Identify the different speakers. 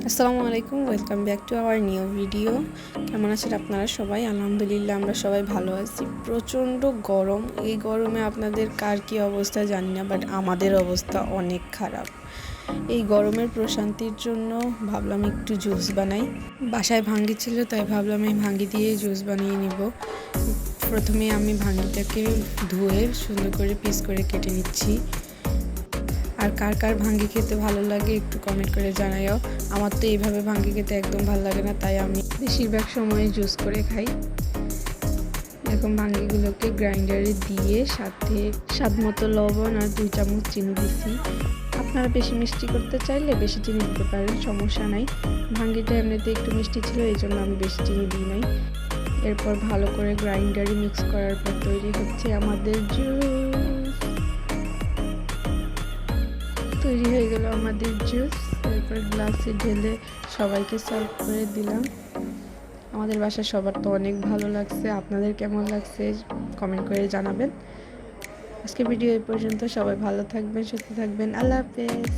Speaker 1: আসসালামু আলাইকুম, welcome back to our new video. কেমন আছেন আপনারা সবাই? আলহামদুলিল্লাহ আমরা সবাই ভালো আছি। প্রচণ্ড গরম, এই গরমে আপনাদের কার কী অবস্থা জানি না, বাট আমাদের অবস্থা অনেক খারাপ। এই গরমের প্রশান্তির জন্য ভাবলাম একটু জুস বানাই। বাসায় ভাঙ্গি ছিল, তাই ভাবলাম এই ভাঙ্গি দিয়ে জুস বানিয়ে নিব। প্রথমে আমি ভাঙ্গিটাকে ধুয়ে সুন্দর করে পিস করে কেটে নিচ্ছি। আর কার কার ভাঙ্গি খেতে ভালো লাগে একটু কমেন্ট করে জানাইও। আমার তো এইভাবে ভাঙ্গি খেতে একদম ভালো লাগে না, তাই আমি বেশিরভাগ সময় জুস করে খাই। এরকম ভাঙ্গিগুলোকে গ্রাইন্ডারে দিয়ে সাথে স্বাদ মতো লবণ আর 2 চামচ চিনি দিচ্ছি। আপনারা বেশি মিষ্টি করতে চাইলে বেশি চিনি দিতে পারেন, সমস্যা নাই। ভাঙ্গিটা এমনিতে একটু মিষ্টি ছিল, এই জন্য আমি বেশি চিনি দিই নাই। এরপর ভালো করে গ্রাইন্ডারে মিক্স করার পর তৈরি হচ্ছে আমাদের জুস। তৈরি হয়ে গেল আমাদের জুস। এরপর গ্লাসে ঢেলে সবাইকে সার্ভ করে দিলাম। আমাদের বাসার সবার তো অনেক ভালো লাগছে। আপনাদের কেমন লাগছে কমেন্ট করে জানাবেন। আজকে ভিডিও এই পর্যন্ত। সবাই ভালো থাকবেন, সুস্থ থাকবেন। আল্লাহ হাফেজ।